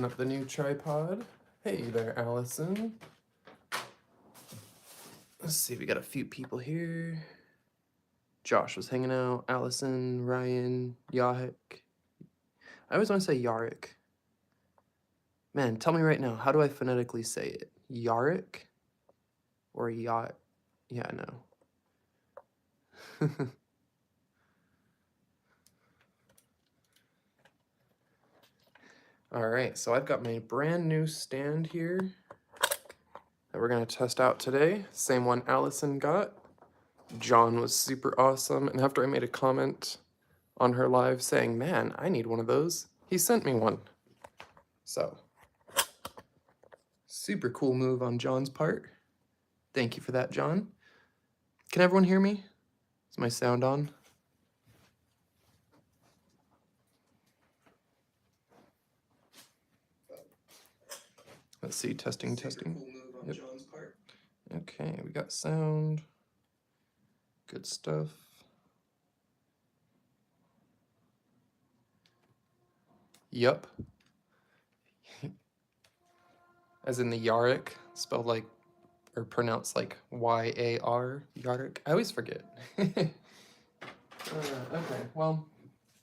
Up the new tripod. Hey there, Allison. Let's see, we got a few people here. Josh was hanging out. Allison, Ryan, Yahik. I always want to say Yarik. Man, tell me right now, how do I phonetically say it? Yarik? Or Yacht? Yeah, I know. All right, so I've got my brand new stand here that we're gonna test out today. Same one Allison got. John was super awesome, and after I made a comment on her live saying, man, I need one of those, he sent me one. So, super cool move on John's part. Thank you for that, John. Can everyone hear me? Is my sound on? Let's see, testing. Cool move on John's part. Okay, we got sound. Good stuff. Yup. As in the Yarik, spelled like, or pronounced like Y-A-R, Yarik. I always forget. Okay, well,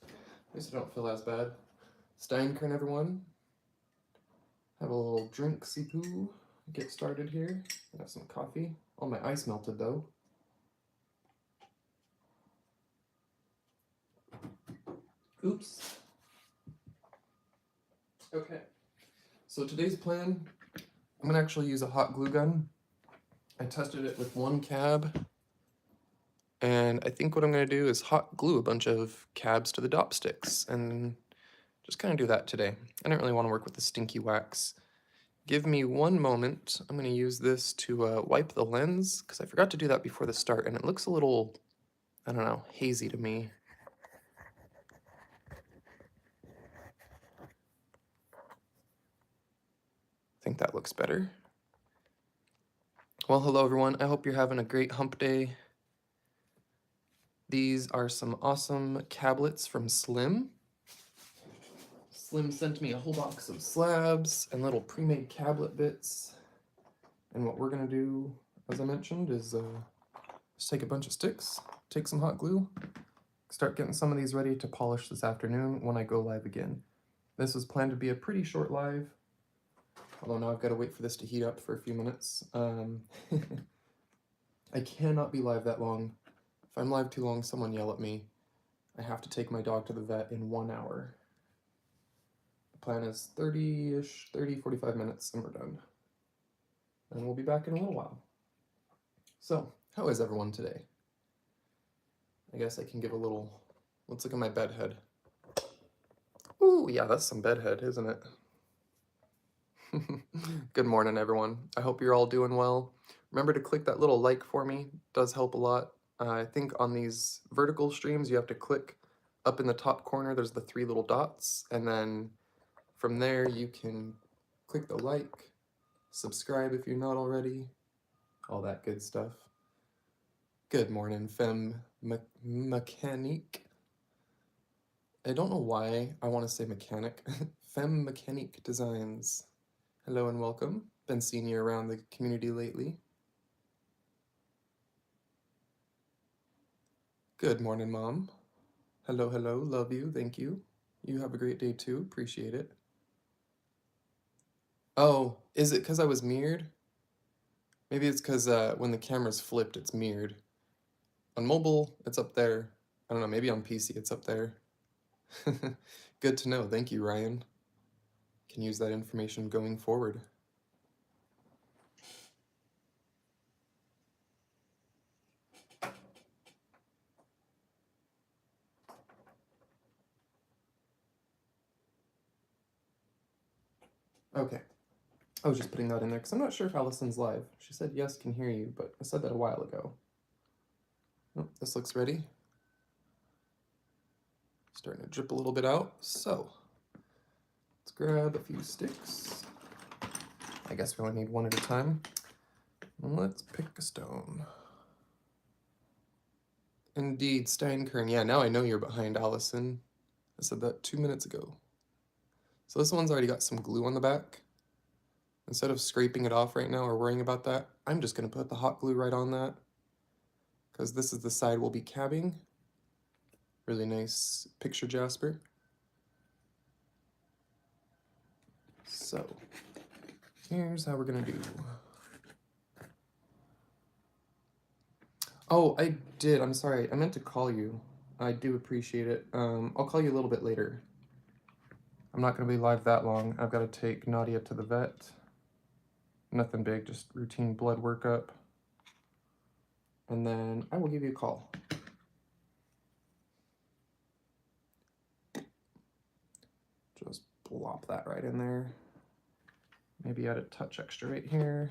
at least I don't feel as bad. Steinkern, everyone. Have a little drink, sipu. Get started here. Have some coffee. Oh, my ice melted though. Oops. Okay. So today's plan, I'm gonna actually use a hot glue gun. I tested it with one cab, and I think what I'm gonna do is hot glue a bunch of cabs to the dop sticks, and just kind of do that today. I don't really want to work with the stinky wax. Give me one moment. I'm gonna use this to wipe the lens, because I forgot to do that before the start, and it looks a little, I don't know, hazy to me. I think that looks better. Well, hello everyone. I hope you're having a great hump day. These are some awesome cablets from Slim. Slim sent me a whole box of slabs and little pre-made cablet bits. And what we're gonna do, as I mentioned, is just take a bunch of sticks, take some hot glue, start getting some of these ready to polish this afternoon when I go live again. This was planned to be a pretty short live, although now I've got to wait for this to heat up for a few minutes. I cannot be live that long. If I'm live too long, someone yell at me. I have to take my dog to the vet in 1 hour. The plan is 30-ish, 30, 45 minutes, and we're done. And we'll be back in a little while. So, how is everyone today? I guess I can give a little, let's look at my bed head. Ooh, yeah, that's some bed head, isn't it? Good morning, everyone. I hope you're all doing well. Remember to click that little like for me. It does help a lot. I think on these vertical streams, you have to click up in the top corner. There's the 3 little dots. And then from there, you can click the like, subscribe if you're not already, all that good stuff. Good morning, Femme Mechanique. I don't know why I want to say mechanic. Femme Mechanique Designs. Hello and welcome. Been seeing you around the community lately. Good morning, Mom. Hello, hello. Love you. Thank you. You have a great day too. Appreciate it. Oh, is it because I was mirrored? Maybe it's because when the camera's flipped, it's mirrored. On mobile, it's up there. I don't know, maybe on PC it's up there. Good to know. Thank you, Ryan. Can use that information going forward. Okay. I was just putting that in there because I'm not sure if Allison's live. She said yes, can hear you, but I said that a while ago. Oh, this looks ready. Starting to drip a little bit out. So let's grab a few sticks. I guess we only need one at a time. Let's pick a stone. Indeed, Steinkern. Yeah, now I know you're behind Allison. I said that 2 minutes ago. So this one's already got some glue on the back. Instead of scraping it off right now or worrying about that, I'm just going to put the hot glue right on that, because this is the side we'll be cabbing. Really nice picture jasper. So here's how we're going to do. Oh, I did. I'm sorry. I meant to call you. I do appreciate it. I'll call you a little bit later. I'm not going to be live that long. I've got to take Nadia to the vet. Nothing big, just routine blood workup. And then I will give you a call. Just plop that right in there. Maybe add a touch extra right here.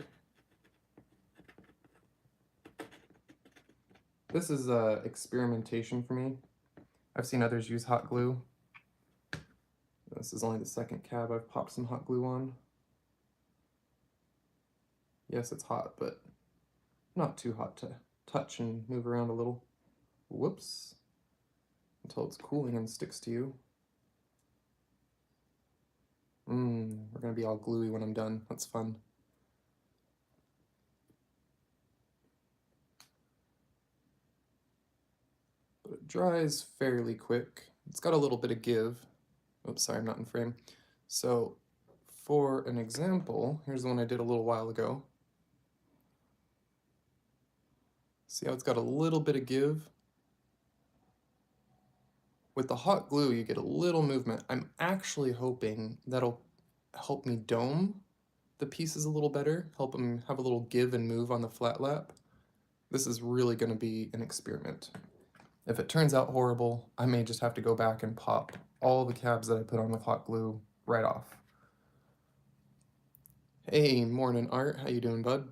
This is experimentation for me. I've seen others use hot glue. This is only the second cab I've popped some hot glue on. Yes, it's hot, but not too hot to touch and move around a little. Whoops. Until it's cooling and sticks to you. We're gonna be all gluey when I'm done. That's fun. But it dries fairly quick. It's got a little bit of give. Oops, sorry, I'm not in frame. So for an example, here's the one I did a little while ago. See how it's got a little bit of give? With the hot glue, you get a little movement. I'm actually hoping that'll help me dome the pieces a little better, help them have a little give and move on the flat lap. This is really going to be an experiment. If it turns out horrible, I may just have to go back and pop all the cabs that I put on with hot glue right off. Hey, morning Art, how you doing, bud?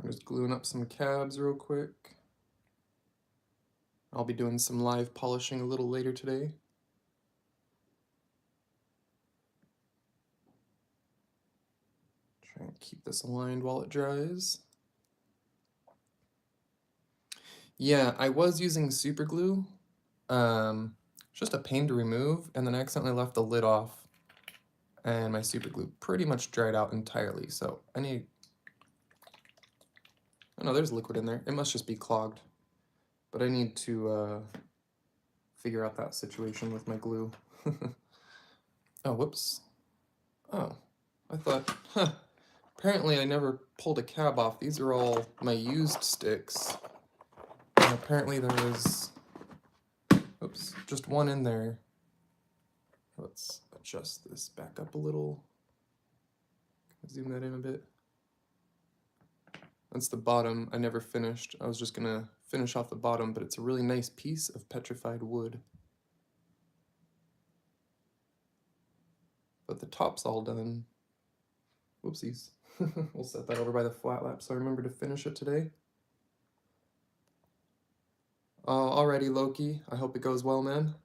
I'm just gluing up some cabs real quick. I'll be doing some live polishing a little later today. Try and keep this aligned while it dries. Yeah, I was using super glue. It's just a pain to remove, and then I accidentally left the lid off, and my super glue pretty much dried out entirely. So I need, oh no, there's liquid in there. It must just be clogged. But I need to figure out that situation with my glue. Oh, whoops. Oh, I thought, apparently I never pulled a cab off. These are all my used sticks. And apparently there was, oops, just one in there. Let's adjust this back up a little. Zoom that in a bit. That's the bottom. I never finished. I was just gonna finish off the bottom, but it's a really nice piece of petrified wood. But the top's all done. Whoopsies. We'll set that over by the flat lap so I remember to finish it today. Alrighty, Loki. I hope it goes well, man.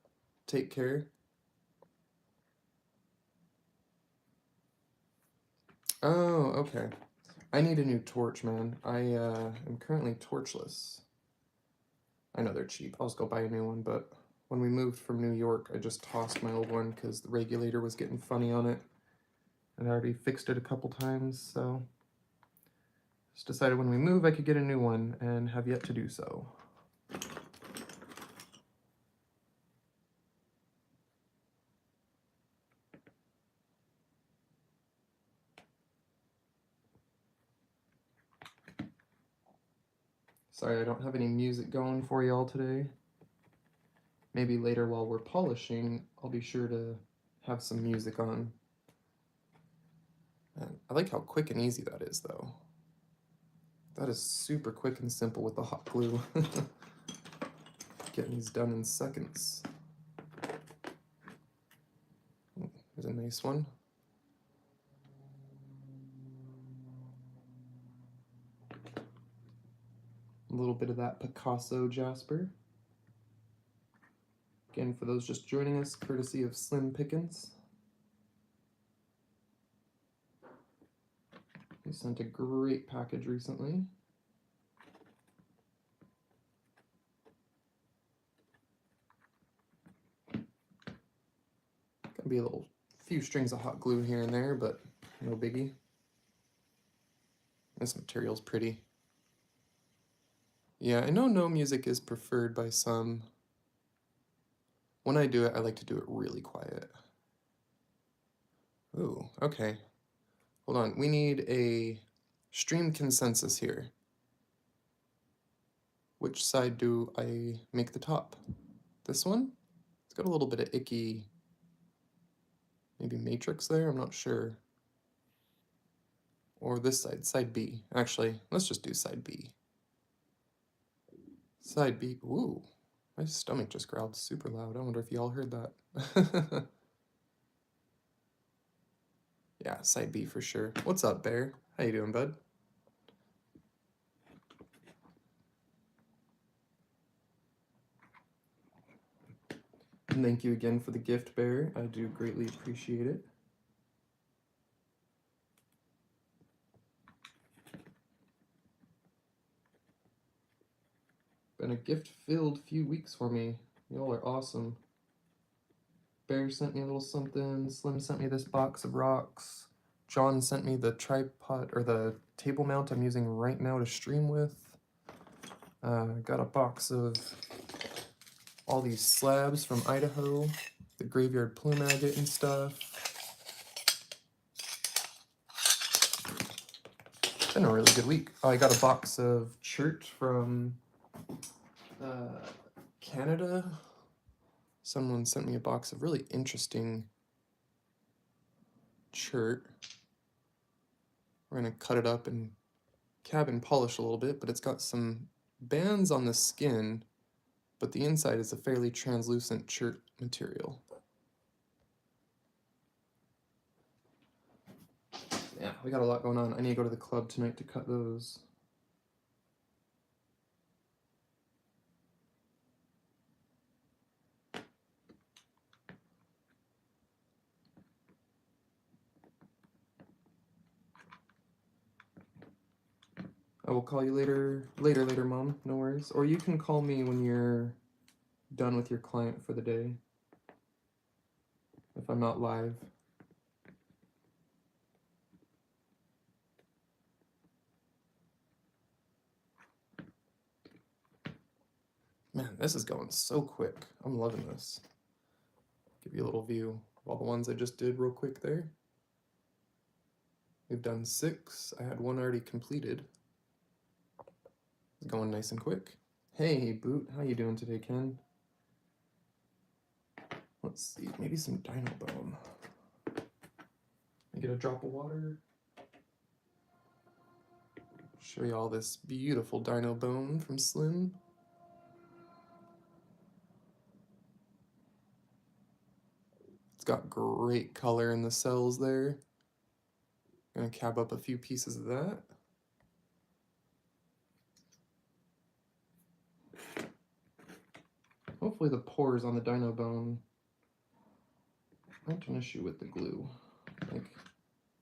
Take care. Oh, okay. I need a new torch, man. I am currently torchless. I know they're cheap. I'll just go buy a new one, but when we moved from New York, I just tossed my old one because the regulator was getting funny on it. And I already fixed it a couple times, so just decided when we move I could get a new one, and have yet to do so. Sorry, I don't have any music going for y'all today. Maybe later while we're polishing, I'll be sure to have some music on. Man, I like how quick and easy that is, though. That is super quick and simple with the hot glue. Getting these done in seconds. There's a nice one. little bit of that Picasso jasper. Again, for those just joining us, courtesy of Slim Pickens. He sent a great package recently. Gonna be a few strings of hot glue here and there, but no biggie. This material's pretty. Yeah, I know no music is preferred by some. When I do it, I like to do it really quiet. Ooh, okay. Hold on, we need a stream consensus here. Which side do I make the top? This one? It's got a little bit of icky, maybe matrix there, I'm not sure. Or this side, side B. Actually, let's just do side B. Side B, ooh, my stomach just growled super loud. I wonder if y'all heard that. Yeah, side B for sure. What's up, Bear? How you doing, bud? And thank you again for the gift, Bear. I do greatly appreciate it. Been a gift-filled few weeks for me. Y'all are awesome. Bear sent me a little something. Slim sent me this box of rocks. John sent me the tripod, or the table mount I'm using right now to stream with. Got a box of all these slabs from Idaho, the graveyard plume agate and stuff. Been a really good week. I got a box of chert from Canada. Someone sent me a box of really interesting chert. We're gonna cut it up and cabin polish a little bit, but it's got some bands on the skin, but the inside is a fairly translucent chert material. Yeah, we got a lot going on. I need to go to the club tonight to cut those. I will call you later, Mom. No worries. Or you can call me when you're done with your client for the day, if I'm not live. Man, this is going so quick. I'm loving this. Give you a little view of all the ones I just did real quick there. We've done 6. I had one already completed. It's going nice and quick. Hey, Boot. How you doing today, Ken? Let's see. Maybe some dino bone. Get a drop of water. Show you all this beautiful dino bone from Slim. It's got great color in the cells there. Gonna cab up a few pieces of that. Hopefully the pores on the dino bone aren't an issue with the glue. Like,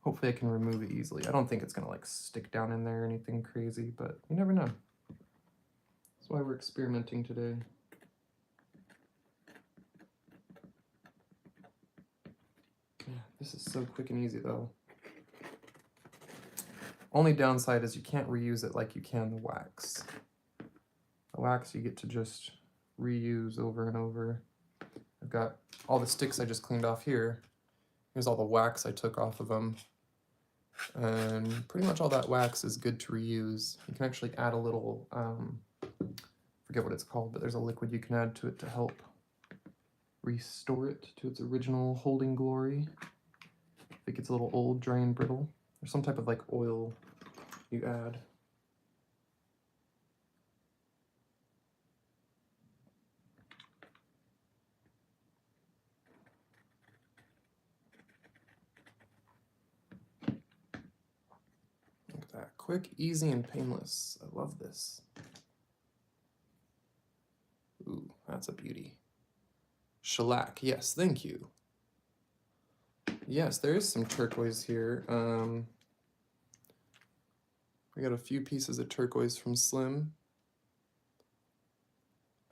hopefully I can remove it easily. I don't think it's gonna like stick down in there or anything crazy, but you never know. That's why we're experimenting today. Yeah, this is so quick and easy though. Only downside is you can't reuse it like you can the wax. The wax you get to just reuse over and over. I've got all the sticks I just cleaned off here. Here's all the wax I took off of them. And pretty much all that wax is good to reuse. You can actually add a little, forget what it's called, but there's a liquid you can add to it to help restore it to its original holding glory. If it gets a little old, dry, and brittle. There's some type of like oil you add. Look at that. Quick, easy, and painless. I love this. Ooh, that's a beauty. Shellac, yes, thank you. Yes, there is some turquoise here. I got a few pieces of turquoise from Slim.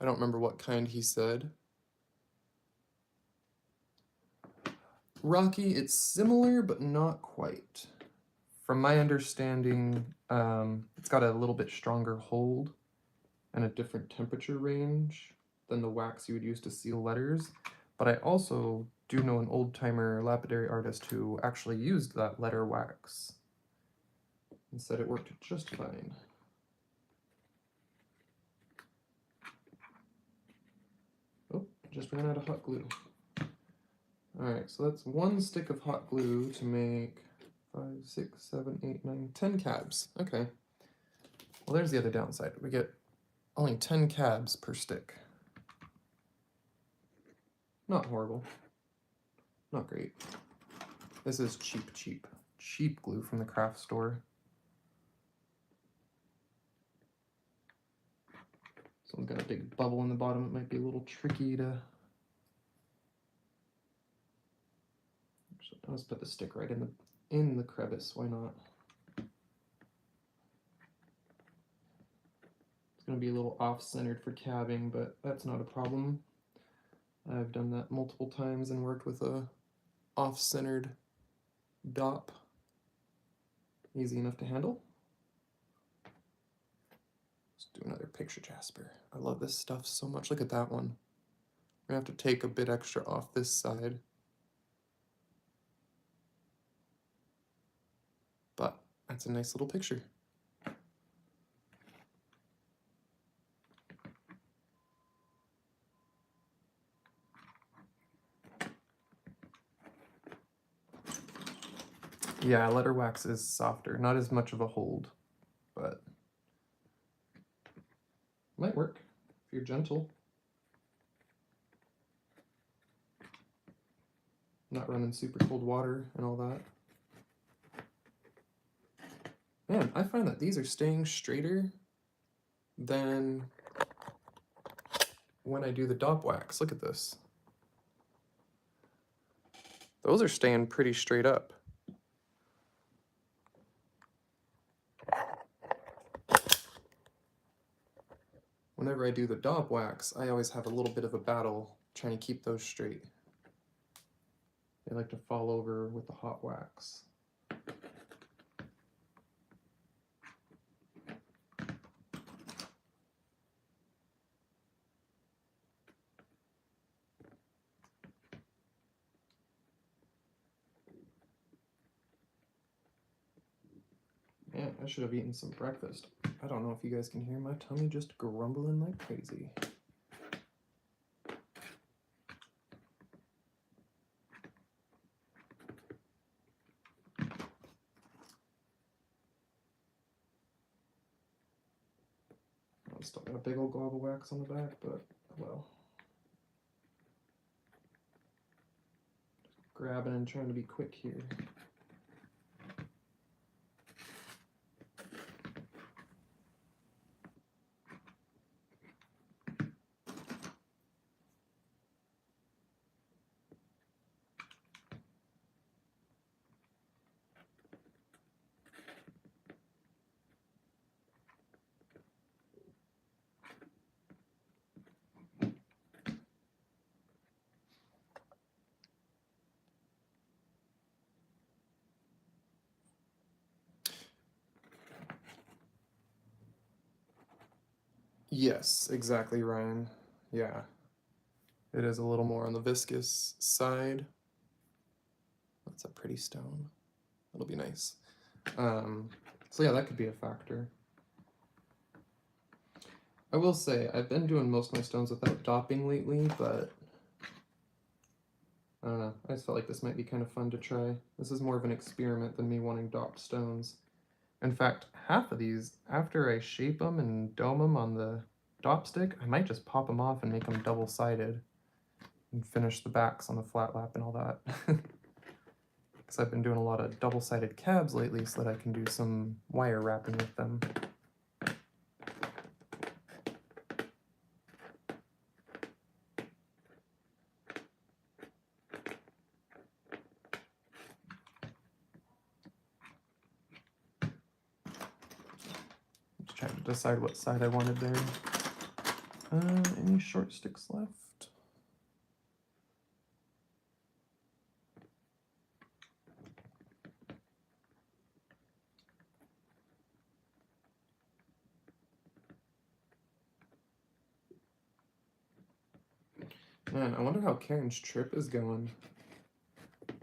I don't remember what kind he said. Rocky, it's similar, but not quite. From my understanding, it's got a little bit stronger hold and a different temperature range than the wax you would use to seal letters. But I also do know an old-timer lapidary artist who actually used that letter wax and said it worked just fine. Oh, just ran out of hot glue. Alright, so that's 1 stick of hot glue to make 5, 6, 7, 8, 9, 10 cabs. Okay. Well, there's the other downside. We get only 10 cabs per stick. Not horrible. Not great. This is cheap glue from the craft store. Someone's got a big bubble in the bottom. It might be a little tricky to... I'll just put the stick right in the crevice. Why not? It's going to be a little off-centered for cabbing, but that's not a problem. I've done that multiple times and worked with a off-centered dop. Easy enough to handle. Let's do another picture jasper. I love this stuff so much. Look at that one. I'm going to have to take a bit extra off this side. But that's a nice little picture. Yeah, letter wax is softer. Not as much of a hold, but might work if you're gentle. Not running super cold water and all that. Man, I find that these are staying straighter than when I do the dop wax. Look at this. Those are staying pretty straight up. Whenever I do the dop wax, I always have a little bit of a battle trying to keep those straight. They like to fall over with the hot wax. Man, I should have eaten some breakfast. I don't know if you guys can hear my tummy just grumbling like crazy. I still got a big old glob of wax on the back, but well. Just grabbing and trying to be quick here. Yes, exactly, Ryan. Yeah. It is a little more on the viscous side. That's a pretty stone. It'll be nice. So yeah, that could be a factor. I will say, I've been doing most of my stones without dopping lately, but I don't know. I just felt like this might be kind of fun to try. This is more of an experiment than me wanting dopped stones. In fact, half of these, after I shape them and dome them on the dop stick, I might just pop them off and make them double-sided and finish the backs on the flat lap and all that. Because I've been doing a lot of double-sided cabs lately so that I can do some wire wrapping with them. decide what side I wanted there. Any short sticks left? Man, I wonder how Karen's trip is going. I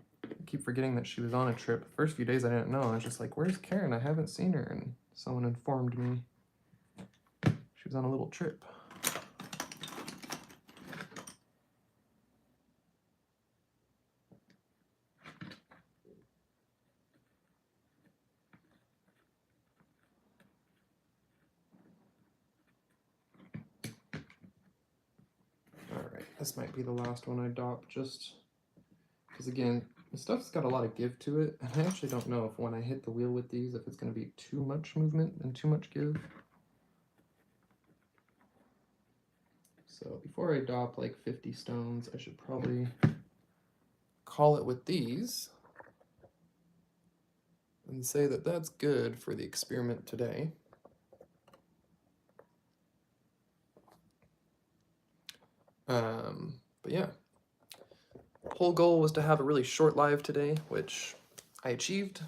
keep forgetting that she was on a trip. First few days I didn't know. I was just like, where's Karen? I haven't seen her. And someone informed me she was on a little trip. Alright, this might be the last one I dop, just because, again, the stuff's got a lot of give to it, and I actually don't know if when I hit the wheel with these, if it's going to be too much movement and too much give. So before I dop like 50 stones, I should probably call it with these and say that that's good for the experiment today. But yeah, whole goal was to have a really short live today, which I achieved.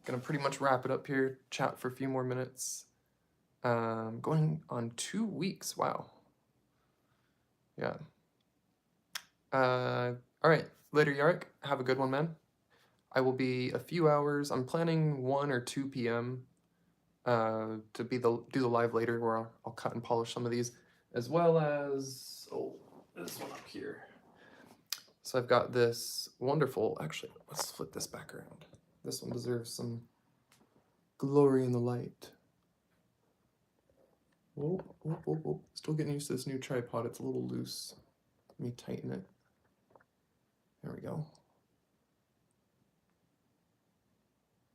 Gonna pretty much wrap it up here, chat for a few more minutes. Going on 2 weeks, wow. Yeah. All right, later Yarrick, have a good one, man. I will be a few hours, I'm planning 1 or 2 p.m. To do the live later where I'll cut and polish some of these, as well as, oh, this one up here. So I've got this wonderful, actually, let's flip this back around. This one deserves some glory in the light. Whoa, whoa, whoa, whoa. Still getting used to this new tripod, it's a little loose. Let me tighten it. There we go.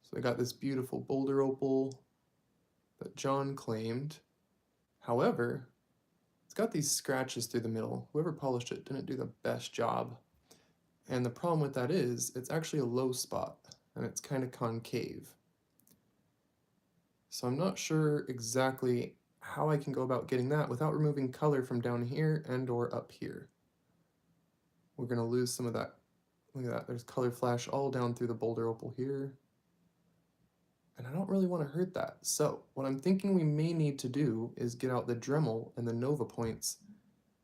So I got this beautiful boulder opal that John claimed. However, it's got these scratches through the middle. Whoever polished it didn't do the best job. And the problem with that is, it's actually a low spot, and it's kind of concave. So I'm not sure exactly how I can go about getting that without removing color from down here and or up here. We're gonna lose some of that. Look at that, there's color flash all down through the boulder opal here. And I don't really want to hurt that. So what I'm thinking we may need to do is get out the Dremel and the Nova points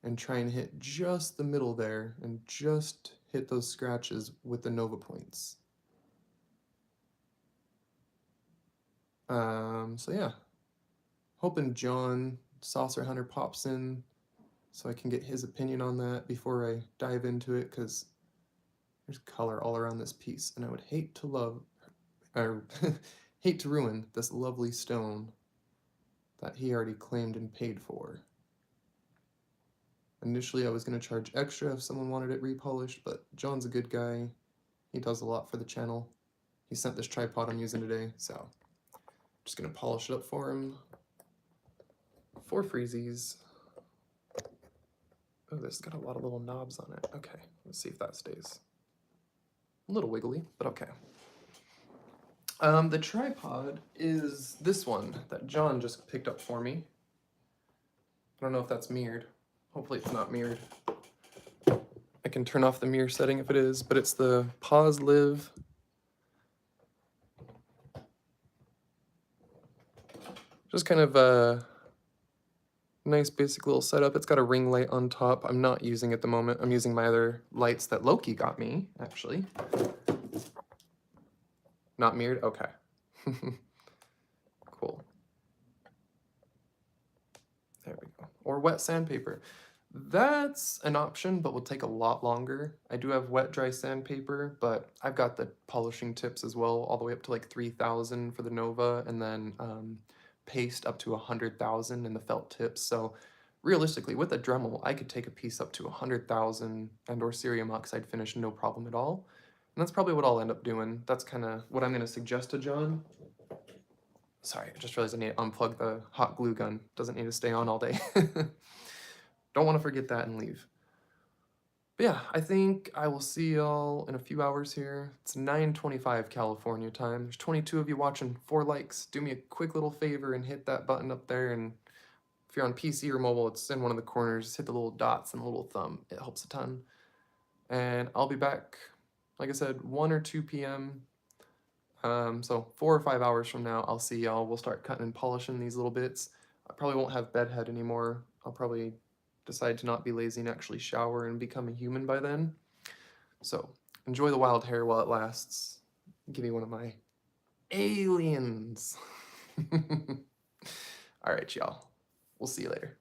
and try and hit just the middle there and just hit those scratches with the Nova points. So yeah, hoping John Saucer Hunter pops in so I can get his opinion on that before I dive into it, because there's color all around this piece, and I would hate to hate to ruin this lovely stone that he already claimed and paid for. Initially, I was going to charge extra if someone wanted it repolished, but John's a good guy. He does a lot for the channel. He sent this tripod I'm using today, so I'm just going to polish it up for him. 4 freezies. Oh, this has got a lot of little knobs on it. Okay, let's see if that stays. A little wiggly, but okay. The tripod is this one that John just picked up for me. I don't know if that's mirrored. Hopefully it's not mirrored. I can turn off the mirror setting if it is, but it's the Pause Live. Just kind of a nice basic little setup. It's got a ring light on top. I'm not using it at the moment. I'm using my other lights that Loki got me, actually. Not mirrored? Okay. Cool. There we go. Or wet sandpaper. That's an option, but will take a lot longer. I do have wet dry sandpaper, but I've got the polishing tips as well, all the way up to like 3,000 for the Nova, and then paste up to 100,000 in the felt tips. So realistically, with a Dremel, I could take a piece up to 100,000 and or cerium oxide finish, no problem at all. And that's probably what I'll end up doing. That's kind of what I'm going to suggest to John. Sorry, I just realized I need to unplug the hot glue gun. Doesn't need to stay on all day. Don't want to forget that and leave. But yeah, I think I will see y'all in a few hours here. It's 9:25 California time. There's 22 of you watching, 4 likes. Do me a quick little favor and hit that button up there. And if you're on PC or mobile, it's in one of the corners. Just hit the little dots and the little thumb. It helps a ton. And I'll be back, like I said, 1 or 2 p.m. So 4 or 5 hours from now, I'll see y'all. We'll start cutting and polishing these little bits. I probably won't have bedhead anymore. I'll probably decide to not be lazy and actually shower and become a human by then. So enjoy the wild hair while it lasts. Give me one of my aliens. All right, y'all. We'll see you later.